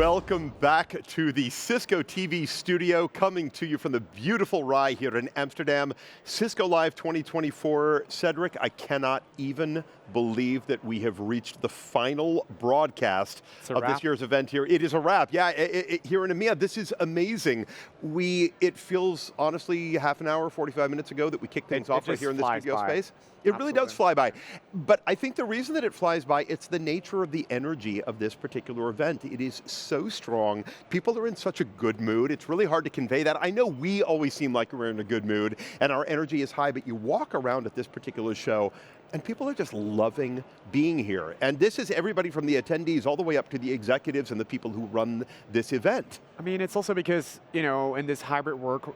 Welcome back to the Cisco TV studio, coming to you from the beautiful RAI here in Amsterdam. Cisco Live 2024. Cedric, I cannot even believe that we have reached the final broadcast of this year's event here. It is a wrap. Yeah, here in EMEA, this is amazing. It feels, honestly, half an hour, 45 minutes ago that we kicked things off right here in the studio space. It really does fly by. But I think the reason that it flies by, it's the nature of the energy of this particular event. It is so strong. People are in such a good mood. It's really hard to convey that. I know we always seem like we're in a good mood and our energy is high, but you walk around at this particular show and people are just loving being here. And this is everybody from the attendees all the way up to the executives and the people who run this event. I mean, it's also because, you know, in this hybrid world,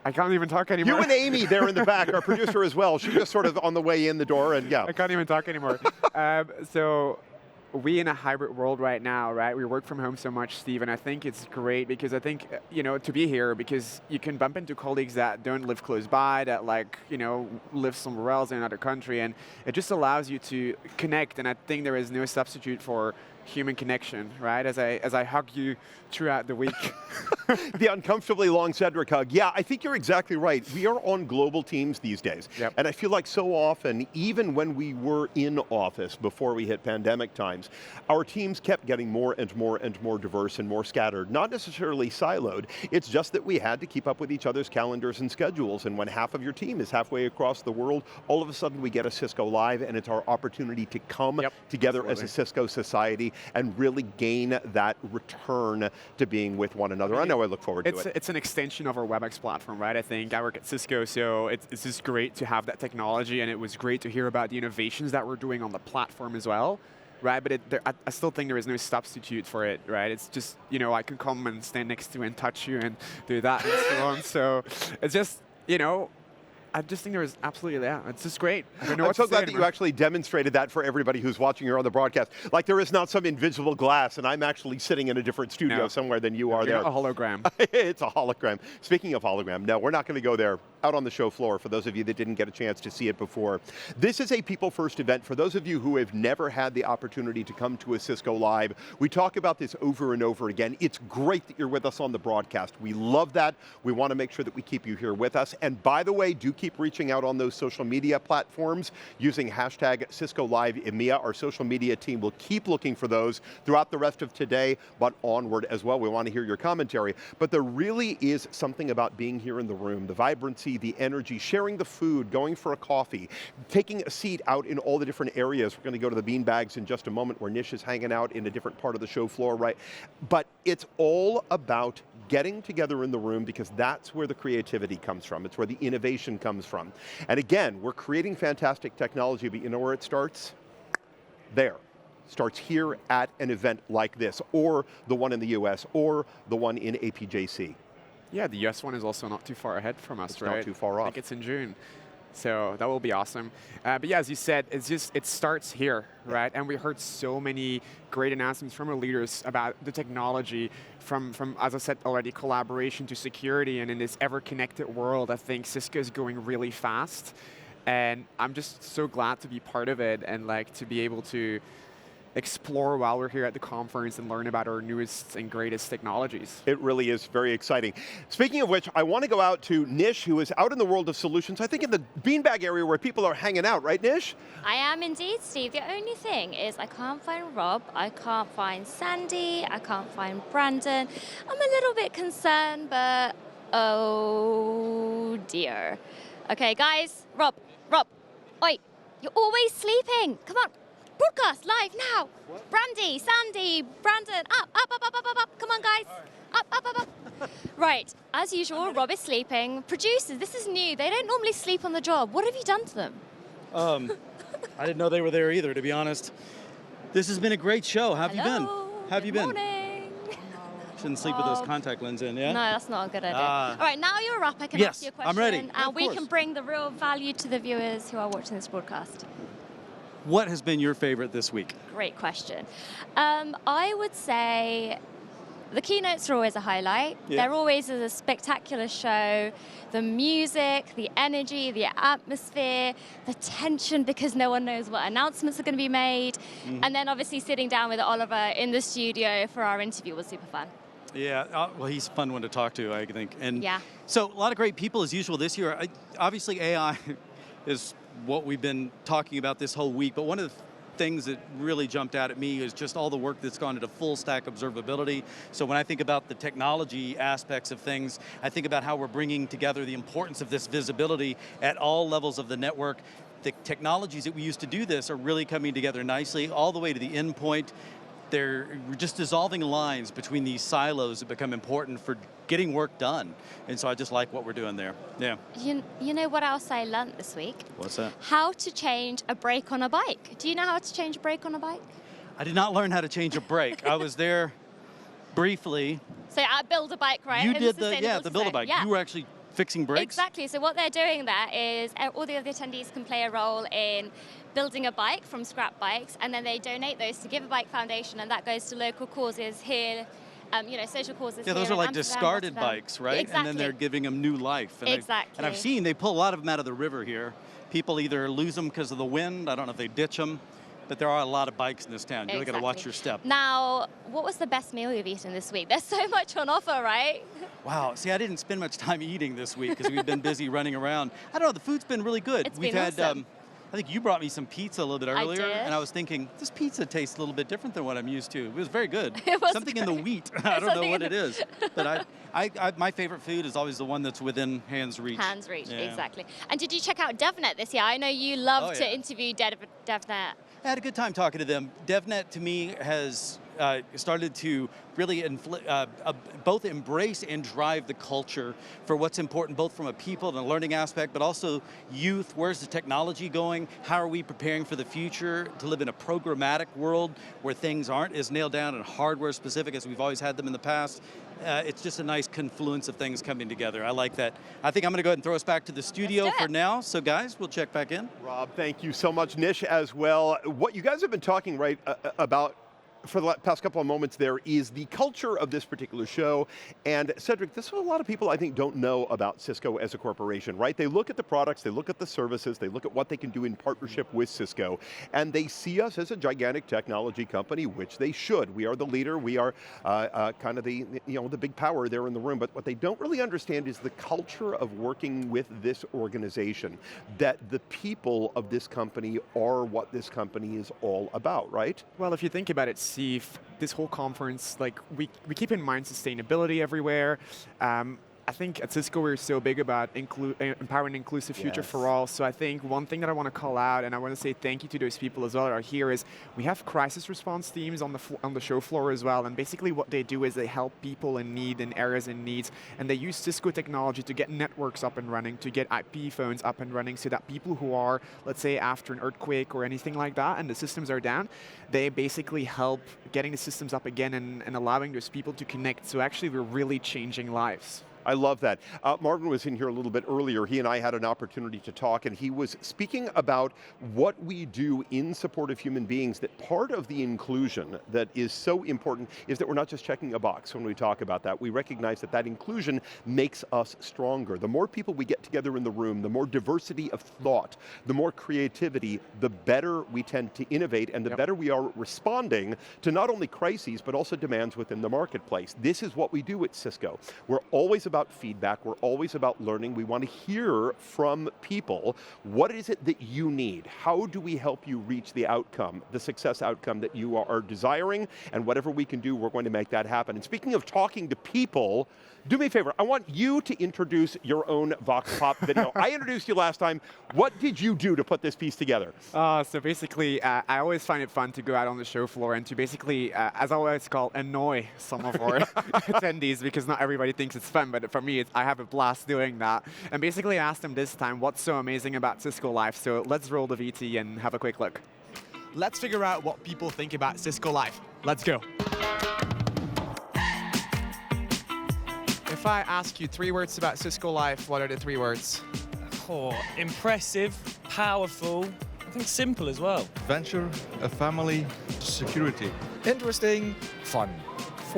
I can't even talk anymore. You and Amy there in the back, our producer as well. She's just sort of on the way in the door, and yeah. I can't even talk anymore. So we in a hybrid world right now, right? We work from home so much, Steve, and I think it's great because I think, you know, to be here, because you can bump into colleagues that don't live close by, that like, you know, live somewhere else in another country, and it just allows you to connect, and I think there is no substitute for human connection, right? As I hug you throughout the week. The uncomfortably long Cedric hug. Yeah, I think you're exactly right. We are on global teams these days. Yep. And I feel like so often, even when we were in office before we hit pandemic times, our teams kept getting more and more and more diverse and more scattered. Not necessarily siloed. It's just that we had to keep up with each other's calendars and schedules. And when half of your team is halfway across the world, all of a sudden we get a Cisco Live, and it's our opportunity to come together as a Cisco society and really gain that return to being with one another. I know I look forward to it. It's an extension of our WebEx platform, right? I think I work at Cisco, so it's just great to have that technology, and it was great to hear about the innovations that we're doing on the platform as well, right? But I still think there is no substitute for it, right? It's just, you know, I can come and stand next to you and touch you and do that and so on. So it's just, you know, I just think there is absolutely, yeah, it's just great. I'm so glad that you actually demonstrated that for everybody who's watching here on the broadcast. Like there is not some invisible glass and I'm actually sitting in a different studio somewhere than you are there. It's a hologram. It's a hologram. Speaking of hologram, no, we're not going to go there. Out on the show floor, for those of you that didn't get a chance to see it before. This is a people-first event. For those of you who have never had the opportunity to come to a Cisco Live, we talk about this over and over again. It's great that you're with us on the broadcast. We love that. We want to make sure that we keep you here with us. And by the way, do keep reaching out on those social media platforms using hashtag Cisco Live EMEA. Our social media team will keep looking for those throughout the rest of today, but onward as well. We want to hear your commentary. But there really is something about being here in the room, the vibrancy, the energy, sharing the food, going for a coffee, taking a seat out in all the different areas. We're going to go to the bean bags in just a moment where Nish is hanging out in a different part of the show floor, right? But it's all about getting together in the room because that's where the creativity comes from. It's where the innovation comes from. And again, we're creating fantastic technology, but you know where it starts? There. Starts here at an event like this, or the one in the US, or the one in APJC. Yeah, the US one is also not too far ahead from us, right? Not too far off. I think it's in June. So that will be awesome. But yeah, as you said, it starts here, right? And we heard so many great announcements from our leaders about the technology, from as I said already, collaboration to security, and in this ever-connected world, I think Cisco is going really fast. And I'm just so glad to be part of it and like to be able to explore while we're here at the conference and learn about our newest and greatest technologies. It really is very exciting. Speaking of which, I want to go out to Nish, who is out in the world of solutions, I think in the beanbag area where people are hanging out, right, Nish? I am indeed, Steve. The only thing is I can't find Rob, I can't find Sandy, I can't find Brandon. I'm a little bit concerned, but oh dear. Okay, guys, Rob, oi, you're always sleeping. Come on. Broadcast live now. What? Brandy, Sandy, Brandon, up. Come on, guys. Up. Right, as usual, Rob is sleeping. Producers, this is new. They don't normally sleep on the job. What have you done to them? I didn't know they were there either, to be honest. This has been a great show. How have you been? How have you been? Morning. Shouldn't sleep with those contact lenses in, yeah? No, that's not a good idea. All right, now you're up. I can ask you a question. I'm ready. And we can bring the real value to the viewers who are watching this broadcast. What has been your favorite this week? Great question. I would say the keynotes are always a highlight. Yeah. They're always a spectacular show. The music, the energy, the atmosphere, the tension because no one knows what announcements are going to be made. And then obviously sitting down with Oliver in the studio for our interview was super fun. Yeah, well, he's a fun one to talk to, I think. And Yeah. so a lot of great people as usual this year. Obviously, AI is what we've been talking about this whole week, but one of the things that really jumped out at me is just all the work that's gone into full stack observability. So when I think about the technology aspects of things, I think about how we're bringing together the importance of this visibility at all levels of the network. The technologies that we use to do this are really coming together nicely, all the way to the endpoint. We're just dissolving lines between these silos that become important for getting work done. And so I just like what we're doing there. Yeah. You know what else I learned this week? What's that? How to change a brake on a bike. Do you know how to change a brake on a bike? I did not learn how to change a brake. I was there briefly. So at Build a Bike, right? You in did sustainable the Build a design. Bike. Yeah. You were actually fixing brakes? Exactly. So what they're doing there is all the other attendees can play a role in building a bike from scrap bikes, and then they donate those to Give a Bike Foundation, and that goes to local causes here, social causes. Yeah, those here are in like Amsterdam, discarded Rotterdam. bikes, right? Exactly. And then they're giving them new life. And Exactly. I've seen they pull a lot of them out of the river here. People either lose them because of the wind. I don't know if they ditch them, but there are a lot of bikes in this town. You really got to watch your step. Now, what was the best meal you've eaten this week? There's so much on offer, right? Wow. See, I didn't spend much time eating this week because we've been busy running around. I don't know. The food's been really good. We've had. Awesome. I think you brought me some pizza a little bit earlier, I did. and I was thinking, this pizza tastes a little bit different than what I'm used to. It was very good. It was Something great. in the wheat. I don't know what it is. But my favorite food is always the one that's within hand's reach. Hand's reach, Yeah. exactly. And did you check out DevNet this year? I know you love to yeah. interview DevNet. I had a good time talking to them. DevNet, to me, has started to really both embrace and drive the culture for what's important, both from a people and a learning aspect, but also youth. Where's the technology going? How are we preparing for the future to live in a programmatic world where things aren't as nailed down and hardware specific as we've always had them in the past? It's just a nice confluence of things coming together. I like that. I think I'm going to go ahead and throw us back to the studio for now. So guys, we'll check back in. Rob, thank you so much. Nish as well. What you guys have been talking about for the past couple of moments there is the culture of this particular show. And Cedric, this is what a lot of people I think don't know about Cisco as a corporation, right? They look at the products, they look at the services, they look at what they can do in partnership with Cisco, and they see us as a gigantic technology company, which they should. We are the leader, we are kind of the big power there in the room, but what they don't really understand is the culture of working with this organization, that the people of this company are what this company is all about, right? Well, if you think about it, Steve, this whole conference, like we keep in mind sustainability everywhere. I think at Cisco we're so big about empowering an inclusive future for all. So I think one thing that I want to call out, and I want to say thank you to those people as well that are here, is we have crisis response teams on the show floor as well. And basically what they do is they help people in need, in areas in needs, and they use Cisco technology to get networks up and running, to get IP phones up and running, so that people who are, let's say, after an earthquake or anything like that, and the systems are down, they basically help getting the systems up again and allowing those people to connect. So actually we're really changing lives. I love that. Marvin was in here a little bit earlier. He and I had an opportunity to talk, and he was speaking about what we do in support of human beings, that part of the inclusion that is so important is that we're not just checking a box when we talk about that. We recognize that that inclusion makes us stronger. The more people we get together in the room, the more diversity of thought, the more creativity, the better we tend to innovate, and the better we are responding to not only crises, but also demands within the marketplace. This is what we do at Cisco. We're always about feedback, we're always about learning. We want to hear from people, what is it that you need? How do we help you reach the outcome, the success outcome that you are desiring? And whatever we can do, we're going to make that happen. And speaking of talking to people, do me a favor, I want you to introduce your own Vox Pop video. I introduced you last time. What did you do to put this piece together? So basically, I always find it fun to go out on the show floor and to basically, as I always call, annoy some of our attendees, because not everybody thinks it's fun, but for me, I have a blast doing that. And basically I asked them this time, what's so amazing about Cisco Live? So let's roll the VT and have a quick look. Let's figure out what people think about Cisco Live. Let's go. If I ask you 3 words about Cisco Live, what are the 3 words? Oh, impressive, powerful, I think simple as well. Adventure, a family, security. Interesting, fun.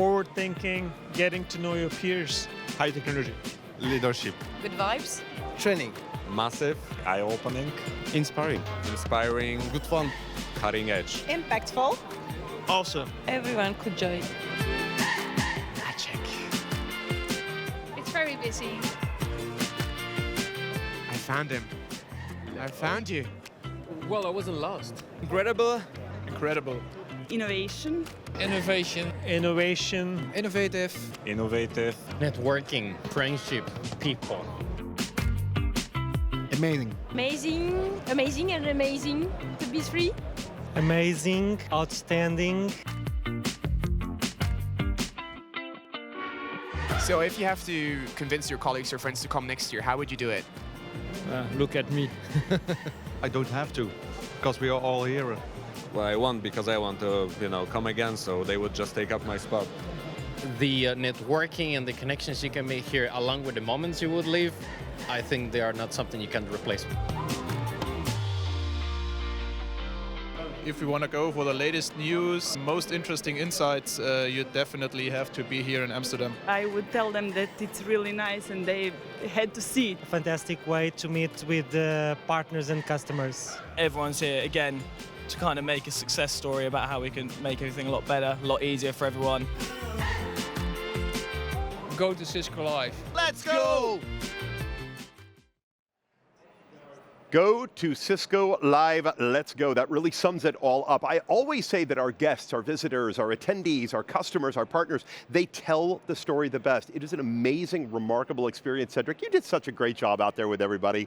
Forward thinking, getting to know your peers. High technology. Leadership. Good vibes. Training. Massive. Eye-opening. Inspiring. Inspiring. Good fun. Cutting edge. Impactful. Awesome. Everyone could join. Magic. It's very busy. I found him. I found you. Well, I wasn't lost. Incredible. Incredible. Innovation. Innovation. Innovation. Innovative. Innovative. Networking. Friendship. People. Amazing. Amazing. Amazing and amazing. Could be three. Amazing. Outstanding. So if you have to convince your colleagues or friends to come next year, how would you do it? Look at me. I don't have to, because we are all here. Well, I want because I want to, come again, so they would just take up my spot. The networking and the connections you can make here, along with the moments you would live, I think they are not something you can replace. If you want to go for the latest news, most interesting insights, you definitely have to be here in Amsterdam. I would tell them that it's really nice and they had to see it. Fantastic way to meet with partners and customers. Everyone's here again to kind of make a success story about how we can make everything a lot better, a lot easier for everyone. Go to Cisco Live. Let's go! Go to Cisco Live, let's go. That really sums it all up. I always say that our guests, our visitors, our attendees, our customers, our partners, they tell the story the best. It is an amazing, remarkable experience. Cedric, you did such a great job out there with everybody.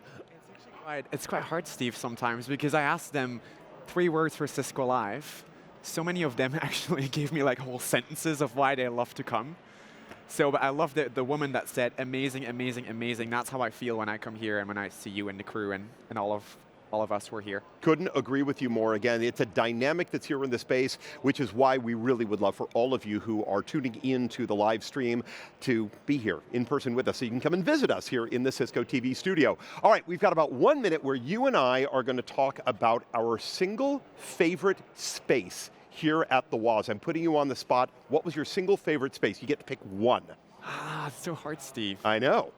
It's quite hard, Steve, sometimes, because I asked them 3 words for Cisco Live. So many of them actually gave me like whole sentences of why they love to come. So, but I love the woman that said, amazing, amazing, amazing. That's how I feel when I come here and when I see you and the crew and all of us who are here. Couldn't agree with you more. Again, it's a dynamic that's here in the space, which is why we really would love for all of you who are tuning into the live stream to be here in person with us, so you can come and visit us here in the Cisco TV studio. All right, we've got about 1 minute where you and I are going to talk about our single favorite space here at the WAS. I'm putting you on the spot. What was your single favorite space? You get to pick one. It's so hard, Steve. I know.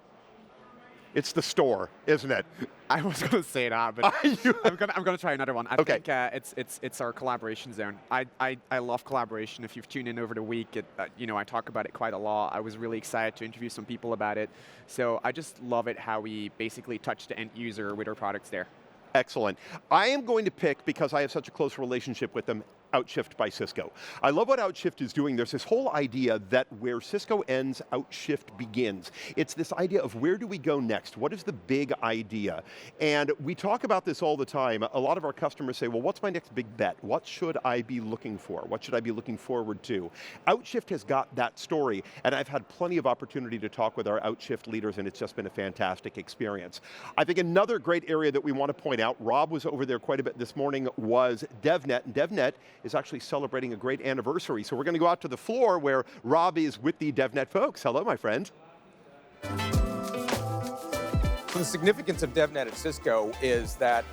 It's the store, isn't it? I was going to say that, but I'm going to try another one. I think it's our collaboration zone. I love collaboration. If you've tuned in over the week, I talk about it quite a lot. I was really excited to interview some people about it. So I just love it how we basically touch the end user with our products there. Excellent. I am going to pick, because I have such a close relationship with them, Outshift by Cisco. I love what Outshift is doing. There's this whole idea that where Cisco ends, Outshift begins. It's this idea of where do we go next? What is the big idea? And we talk about this all the time. A lot of our customers say, well, what's my next big bet? What should I be looking for? What should I be looking forward to? Outshift has got that story, and I've had plenty of opportunity to talk with our Outshift leaders, and it's just been a fantastic experience. I think another great area that we want to point out, Rob was over there quite a bit this morning, was DevNet. And DevNet is actually celebrating a great anniversary. So we're going to go out to the floor where Rob is with the DevNet folks. Hello, my friend. So the significance of DevNet at Cisco is that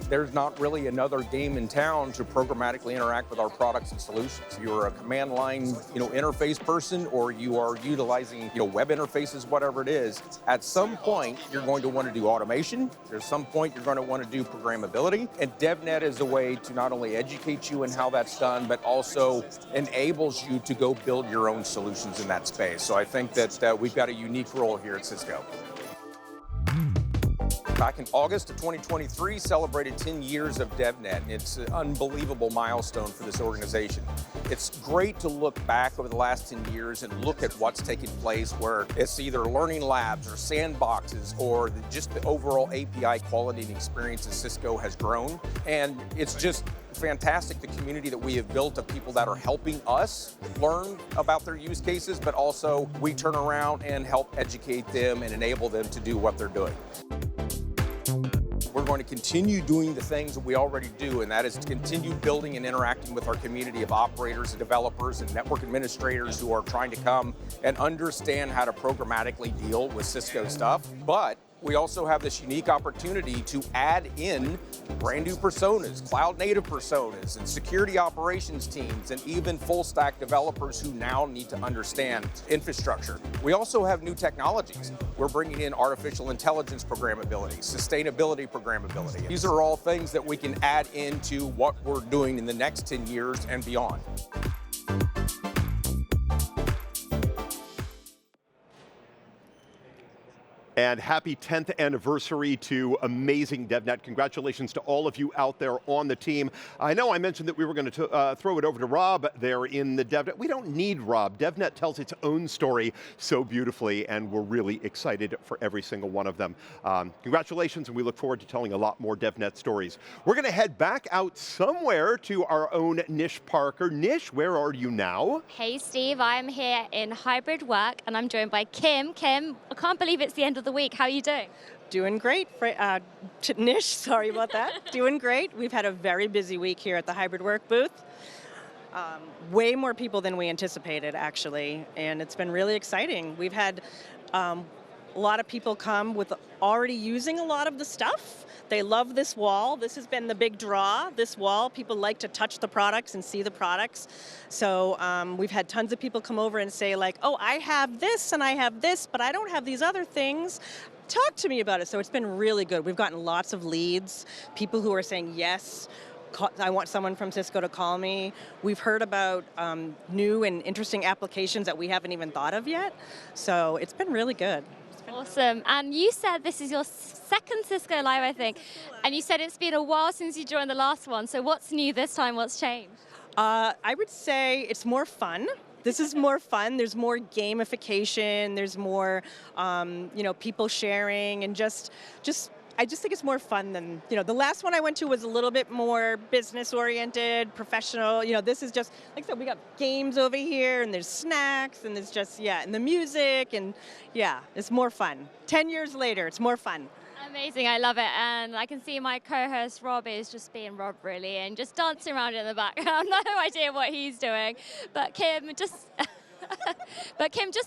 there's not really another game in town to programmatically interact with our products and solutions. You're a command line, interface person, or you are utilizing, web interfaces, whatever it is. At some point, you're going to want to do automation. There's some point you're going to want to do programmability. And DevNet is a way to not only educate you in how that's done, but also enables you to go build your own solutions in that space. So I think that we've got a unique role here at Cisco. Back in August of 2023, celebrated 10 years of DevNet, and it's an unbelievable milestone for this organization. It's great to look back over the last 10 years and look at what's taken place, where it's either learning labs or sandboxes or just the overall API quality and experience that Cisco has grown. And it's just fantastic, the community that we have built of people that are helping us learn about their use cases, but also we turn around and help educate them and enable them to do what they're doing. We're going to continue doing the things that we already do, and that is to continue building and interacting with our community of operators and developers and network administrators who are trying to come and understand how to programmatically deal with Cisco stuff. But we also have this unique opportunity to add in brand new personas, cloud native personas, and security operations teams, and even full stack developers who now need to understand infrastructure. We also have new technologies. We're bringing in artificial intelligence programmability, sustainability programmability. These are all things that we can add into what we're doing in the next 10 years and beyond. And happy 10th anniversary to amazing DevNet. Congratulations to all of you out there on the team. I know I mentioned that we were going to throw it over to Rob there in the DevNet. We don't need Rob. DevNet tells its own story so beautifully, and we're really excited for every single one of them. Congratulations, and we look forward to telling a lot more DevNet stories. We're going to head back out somewhere to our own Nish Parker. Nish, where are you now? Hey, Steve, I am here in hybrid work, and I'm joined by Kim. Kim, I can't believe it's the end of the week. How are you doing? Doing great. Nish, sorry about that. Doing great. We've had a very busy week here at the hybrid work booth. Way more people than we anticipated, actually, and it's been really exciting. We've had a lot of people come with already using a lot of the stuff. They love this wall. This has been the big draw, this wall. People like to touch the products and see the products. So we've had tons of people come over and say like, oh, I have this and I have this, but I don't have these other things. Talk to me about it. So it's been really good. We've gotten lots of leads, people who are saying, yes, I want someone from Cisco to call me. We've heard about new and interesting applications that we haven't even thought of yet. So it's been really good. Awesome. And you said this is your second Cisco Live, I think. And you said it's been a while since you joined the last one. So what's new this time? What's changed? I would say it's more fun. This is more fun. There's more gamification. There's more, people sharing, and I just think it's more fun than, the last one I went to was a little bit more business-oriented, professional. This is just, like I said, we got games over here, and there's snacks, and there's just, and the music, and it's more fun. 10 years later, it's more fun. Amazing, I love it. And I can see my co-host Rob is just being Rob, really, and just dancing around in the background. No idea what he's doing. But Kim, just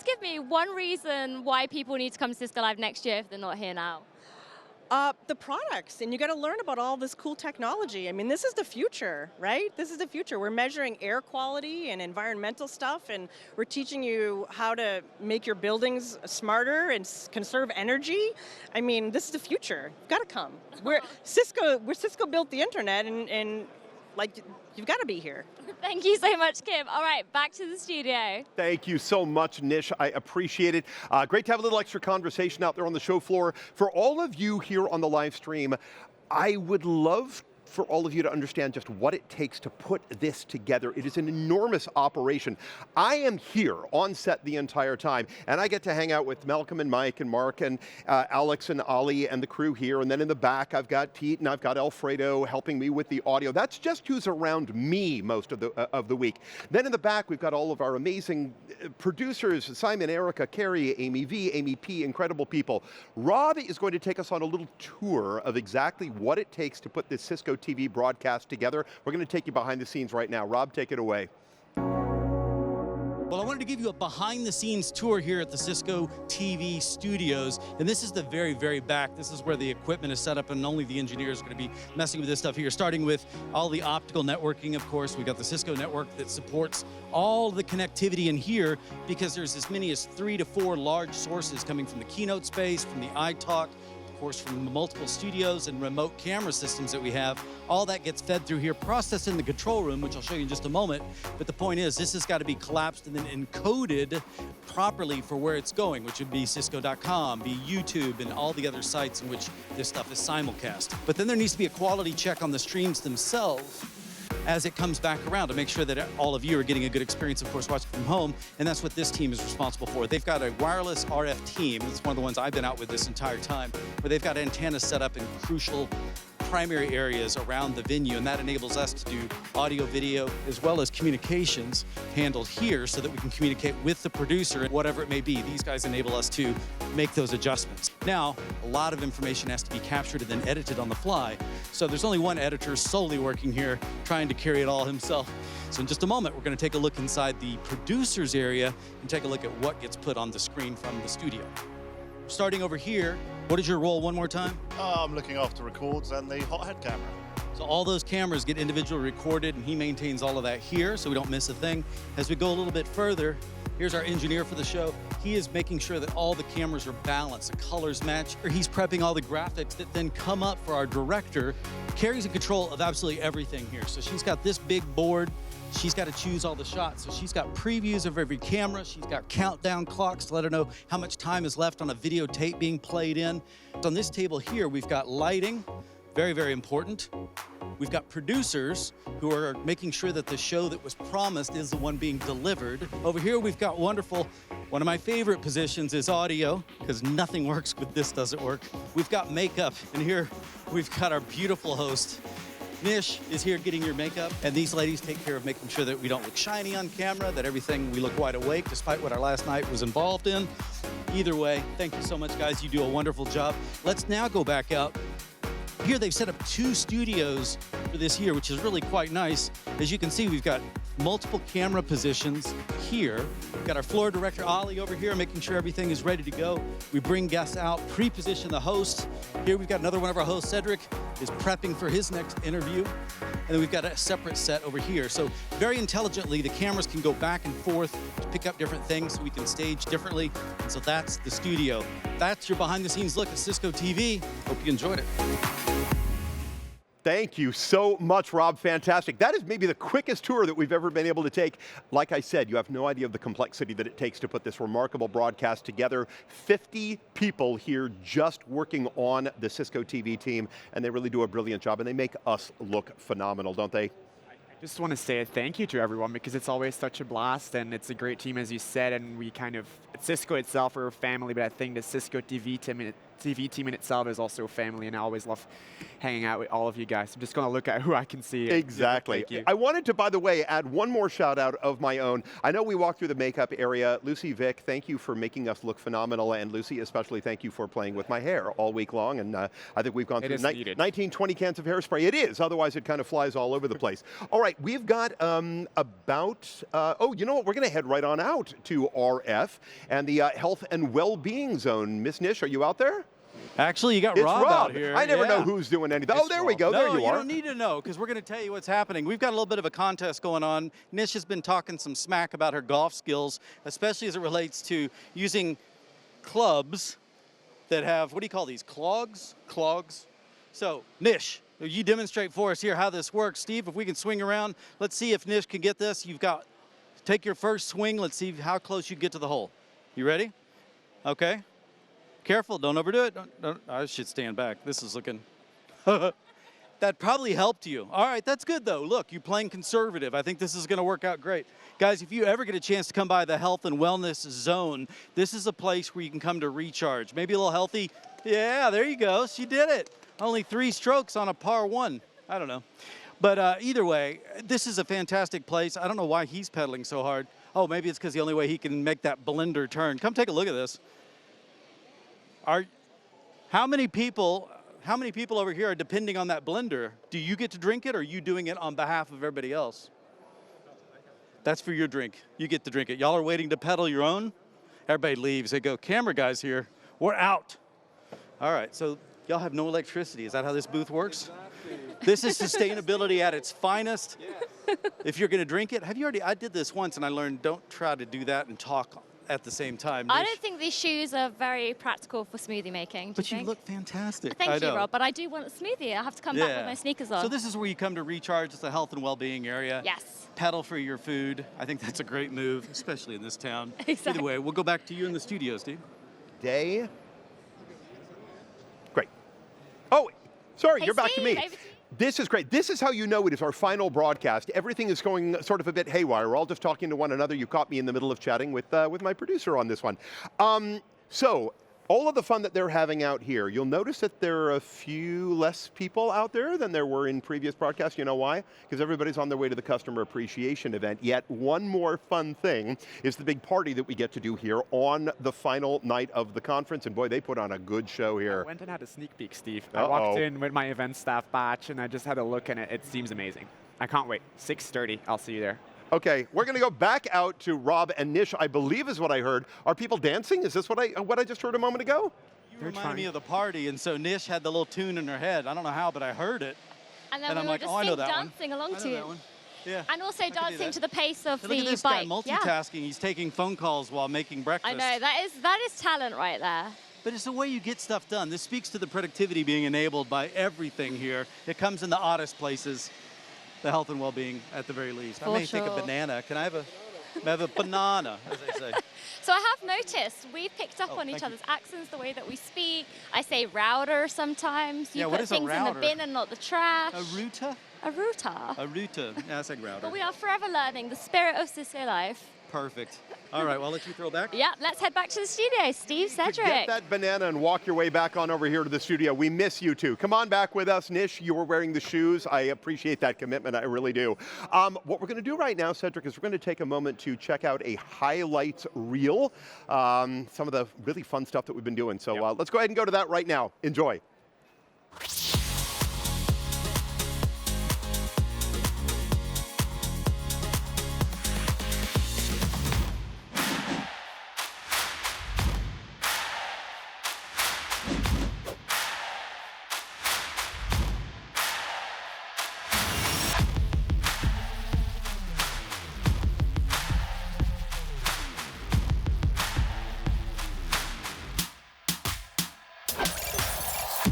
give me one reason why people need to come to Cisco Live next year if they're not here now. The products, and you got to learn about all this cool technology. I mean, this is the future, right? This is the future. We're measuring air quality and environmental stuff, and we're teaching you how to make your buildings smarter and conserve energy. I mean, this is the future. You've got to come. Cisco built the internet, and you've got to be here. Thank you so much, Kim. All right, back to the studio. Thank you so much, Nish. I appreciate it. Great to have a little extra conversation out there on the show floor. For all of you here on the live stream, I would love for all of you to understand just what it takes to put this together. It is an enormous operation. I am here on set the entire time, and I get to hang out with Malcolm and Mike and Mark and Alex and Ali and the crew here. And then in the back, I've got Pete and I've got Alfredo helping me with the audio. That's just who's around me most of the week. Then in the back, we've got all of our amazing producers, Simon, Erica, Carrie, Amy V, Amy P, incredible people. Rob is going to take us on a little tour of exactly what it takes to put this Cisco TV broadcast together. We're going to take you behind the scenes right now. Rob, take it away. Well, I wanted to give you a behind-the-scenes tour here at the Cisco TV studios, and this is the very, very back. This is where the equipment is set up, and only the engineers are going to be messing with this stuff here, starting with all the optical networking, of course. We've got the Cisco network that supports all the connectivity in here, because there's as many as 3 to 4 large sources coming from the keynote space, from the iTalk, of course, from the multiple studios and remote camera systems that we have. All that gets fed through here, processed in the control room, which I'll show you in just a moment. But the point is, this has got to be collapsed and then encoded properly for where it's going, which would be Cisco.com, be YouTube, and all the other sites in which this stuff is simulcast. But then there needs to be a quality check on the streams themselves as it comes back around to make sure that all of you are getting a good experience, of course, watching from home, and that's what this team is responsible for. They've got a wireless RF team. It's one of the ones I've been out with this entire time, where they've got antennas set up in crucial primary areas around the venue, and that enables us to do audio, video, as well as communications handled here so that we can communicate with the producer, whatever it may be. These guys enable us to make those adjustments. Now, a lot of information has to be captured and then edited on the fly, so there's only one editor solely working here, trying to carry it all himself. So in just a moment, we're going to take a look inside the producer's area and take a look at what gets put on the screen from the studio. starting over here, what is your role one more time? I'm looking after records and the hot head camera. So all those cameras get individually recorded, and he maintains all of that here, so we don't miss a thing. As we go a little bit further, here's our engineer for the show. He is making sure that all the cameras are balanced, the colors match. He's prepping all the graphics that then come up for our director. Carrie's in control of absolutely everything here. So she's got this big board. She's got to choose all the shots. So she's got previews of every camera. She's got countdown clocks to let her know how much time is left on a videotape being played in. On this table here, we've got lighting, very, very important. We've got producers who are making sure that the show that was promised is the one being delivered. Over here, we've got wonderful, one of my favorite positions is audio, because nothing works if this doesn't work. We've got makeup, and here we've got our beautiful host. Nish is here getting your makeup, and these ladies take care of making sure that we don't look shiny on camera, that everything, we look wide awake, despite what our last night was involved in. Either way, thank you so much, guys. You do a wonderful job. Let's now go back out. Here they've set up 2 studios for this year, which is really quite nice. As you can see, we've got multiple camera positions here. We've got our floor director, Ali, over here, making sure everything is ready to go. We bring guests out, pre-position the host. Here we've got another one of our hosts, Cedric, is prepping for his next interview. And then we've got a separate set over here. So very intelligently, the cameras can go back and forth to pick up different things so we can stage differently. And so that's the studio. That's your behind-the-scenes look at Cisco TV. Hope you enjoyed it. Thank you so much, Rob. Fantastic. That is maybe the quickest tour that we've ever been able to take. Like I said, you have no idea of the complexity that it takes to put this remarkable broadcast together. 50 people here just working on the Cisco TV team, and they really do a brilliant job, and they make us look phenomenal, don't they? I just want to say a thank you to everyone, because it's always such a blast, and it's a great team, as you said, and we kind of, at Cisco itself, we're a family, but I think the Cisco TV team in itself is also a family, and I always love hanging out with all of you guys. I'm just going to look at who I can see. Exactly. Thank you. I wanted to, by the way, add one more shout out of my own. I know we walked through the makeup area. Lucy, Vic, thank you for making us look phenomenal, and Lucy, especially thank you for playing with my hair all week long, and I think we've gone through 19, 20 cans of hairspray. It is, otherwise it kind of flies all over the place. All right, we've got oh, you know what, we're going to head right on out to RF and the Health and Well-Being Zone. Miss Nish, are you out there? Actually, you got Rob out here. I never know who's doing anything. Oh, there we go. No, there you are. You don't need to know, because we're going to tell you what's happening. We've got a little bit of a contest going on. Nish has been talking some smack about her golf skills, especially as it relates to using clubs that have, what do you call these, clogs? Clogs. So, Nish, you demonstrate for us here how this works. Steve, if we can swing around, let's see if Nish can get this. You've got, take your first swing. Let's see how close you get to the hole. You ready? Okay. Careful, don't overdo it. Don't, I should stand back. This is looking, that probably helped you. All right, that's good though. Look, you're playing conservative. I think this is gonna work out great. Guys, if you ever get a chance to come by the Health and Wellness Zone, this is a place where you can come to recharge. Maybe a little healthy. Yeah, there you go, she did it. Only 3 strokes on a par 1. I don't know. But either way, this is a fantastic place. I don't know why he's pedaling so hard. Oh, maybe it's because the only way he can make that blender turn. Come take a look at this. How many people over here are depending on that blender? Do you get to drink it, or are you doing it on behalf of everybody else? That's for your drink. You get to drink it. Y'all are waiting to pedal your own? Everybody leaves. They go, camera guys here, we're out. All right, so y'all have no electricity. Is that how this booth works? This is sustainability at its finest. If you're gonna drink it, have you already, I did this once and I learned don't try to do that and talk at the same time. I don't think these shoes are very practical for smoothie making. But you look fantastic. Thank you, Rob, but I do want a smoothie. I have to come back with my sneakers on. So this is where you come to recharge. It's a health and well-being area. Yes. Pedal for your food. I think that's a great move, especially in this town. Exactly. Either way, we'll go back to you in the studio, Steve. Day. Great. Oh, sorry, you're back to me. This is great. This is how you know it is our final broadcast. Everything is going sort of a bit haywire. We're all just talking to one another. You caught me in the middle of chatting with my producer on this one. So all of the fun that they're having out here, you'll notice that there are a few less people out there than there were in previous broadcasts. You know why? Because everybody's on their way to the customer appreciation event. Yet one more fun thing is the big party that we get to do here on the final night of the conference. And boy, they put on a good show here. I went and had a sneak peek, Steve. I walked in with my event staff badge and I just had a look, and it seems amazing. I can't wait. 6:30, I'll see you there. Okay, we're going to go back out to Rob and Nish, I believe is what I heard. Are people dancing? Is this what I just heard a moment ago? You reminded me of the party, and so Nish had the little tune in her head. I don't know how, but I heard it. And then And we I'm were like, just oh, I know that one. dancing along I know to that it. one. Yeah. And also I could do dancing that. to the pace of Hey, the look at this bike. guy multitasking. He's taking phone calls while making breakfast. I know, that is talent right there. But it's the way you get stuff done. This speaks to the productivity being enabled by everything here. It comes in the oddest places. The health and well-being at the very least. I For may take a sure. banana. Can I have a banana, as they say? So I have noticed we've picked up Oh, on each thank you. other's accents, the way that we speak. I say router sometimes. You Yeah, put what is a things in the router? bin and not the trash. A router? A router. A router. Yeah, I said router. But we are forever learning the spirit of Cisco life. Perfect. All right, well, I'll let you throw back. Yeah, let's head back to the studio. Steve, Cedric. Get that banana and walk your way back on over here to the studio. We miss you two. Come on back with us. Nish, you were wearing the shoes. I appreciate that commitment. I really do. What we're going to do right now, Cedric, is we're going to take a moment to check out a highlights reel. Some of the really fun stuff that we've been doing. So let's go ahead and go to that right now. Enjoy.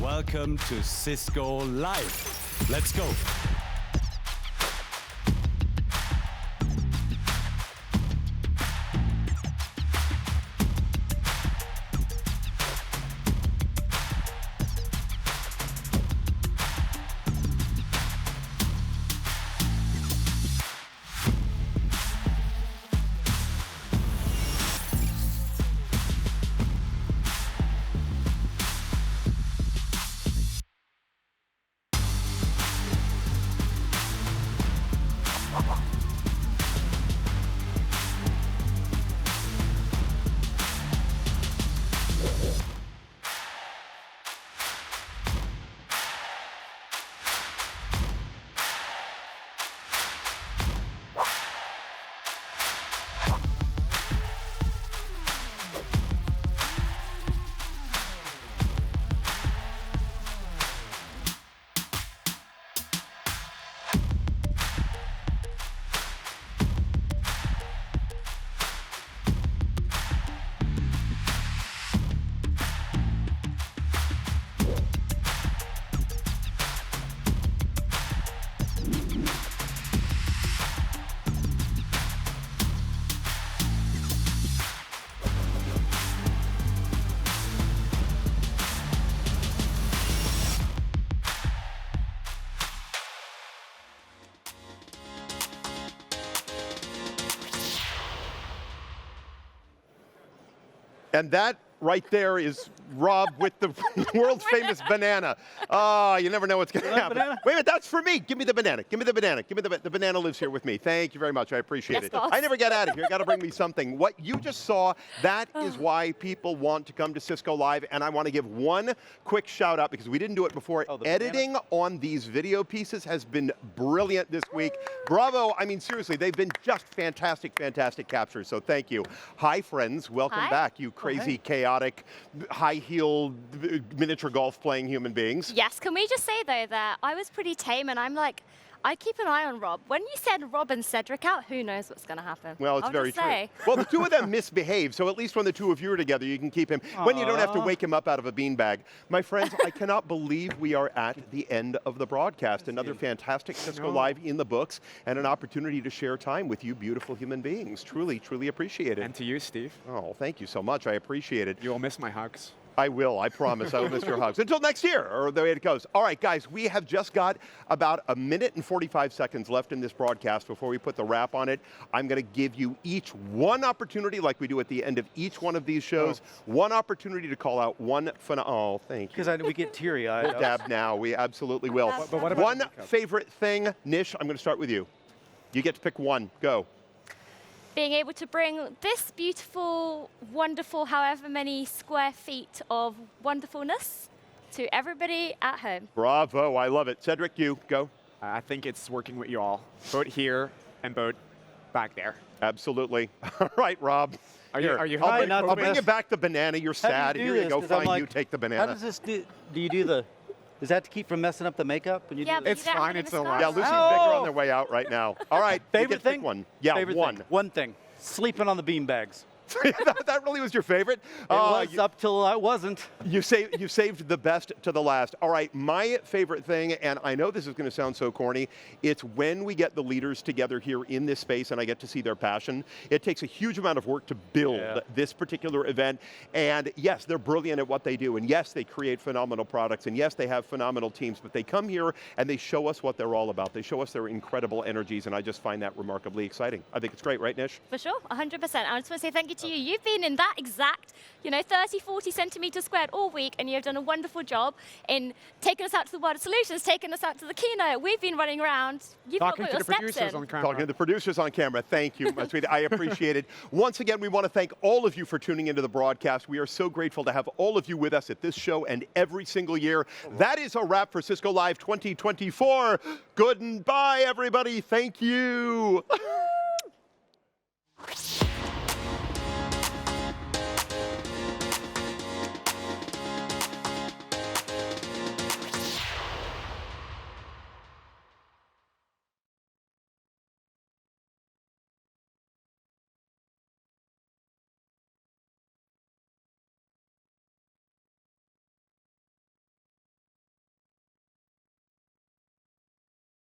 Welcome to Cisco Live. Let's go. And that right there is Rob with the world famous banana. Oh, you never know what's going to happen. Banana? Wait a minute, that's for me. Give me the banana. Give me the banana. Give me the banana lives here with me. Thank you very much. I appreciate Yes, it. boss. I never get out of here. Got to bring me something. What you just saw, that is why people want to come to Cisco Live. And I want to give one quick shout out because we didn't do it before. Oh, the Editing on these video pieces has been brilliant this week. Bravo. I mean, seriously, they've been just fantastic, fantastic captures. So thank you. Hi, friends. Welcome Hi. back, you crazy, chaotic, high-heeled, miniature golf-playing human beings. Yes, can we just say though that I was pretty tame and I'm like, I keep an eye on Rob. When you send Rob and Cedric out, who knows what's going to happen? Well, it's I'll very just true. say. Well, the two of them misbehave, so at least when the two of you are together, you can keep him. When you don't have to wake him up out of a beanbag. My friends, I cannot believe we are at the end of the broadcast. Another fantastic Cisco Live in the books and an opportunity to share time with you beautiful human beings. Truly, truly appreciate it. And to you, Steve. Oh, thank you so much. I appreciate it. You will miss my hugs. I will, I promise. I will miss your hugs. Until next year, or the way it goes. All right, guys, we have just got about a minute and 45 seconds left in this broadcast before we put the wrap on it. I'm going to give you each one opportunity, like we do at the end of each one of these shows, one opportunity to call out one oh, thank you. Because we get teary-eyed. We'll dab now. We absolutely will. But what about one the makeup? favorite thing, Nish, I'm going to start with you. You get to pick one. Go. Being able to bring this beautiful, wonderful, however many square feet of wonderfulness to everybody at home. Bravo. I love it. Cedric, you go. I think it's working with you all, both here and both back there. Absolutely. All right, Rob. Are you I'll hungry? bring, I'll bring you back the banana. You're sad. Here you go. Fine, you take the banana. How does this do you do the, is that to keep from messing up the makeup? When you Yeah, do but It's you don't have fine. it in It's the a sky. lot. Yeah, Lucy and Vic are on their way out right now. All right. you Favorite get to pick thing? one. Yeah, Favorite one. Thing. One thing. Sleeping on the beanbags. That really was your favorite? It was up till I wasn't. You saved the best to the last. All right, my favorite thing, and I know this is going to sound so corny, it's when we get the leaders together here in this space and I get to see their passion. It takes a huge amount of work to build this particular event. And yes, they're brilliant at what they do. And yes, they create phenomenal products. And yes, they have phenomenal teams. But they come here and they show us what they're all about. They show us their incredible energies. And I just find that remarkably exciting. I think it's great, right, Nish? For sure, 100%. I just want to say thank you to you. You've been in that exact, 30, 40 centimeters squared all week, and you've done a wonderful job in taking us out to the World of Solutions, taking us out to the keynote. We've been running around. You've Talking not to got the your steps producers in. on camera. Talking to the producers on camera. Thank you, my sweetie. I appreciate it. Once again, we want to thank all of you for tuning into the broadcast. We are so grateful to have all of you with us at this show and every single year. That is a wrap for Cisco Live 2024. Goodbye, everybody. Thank you.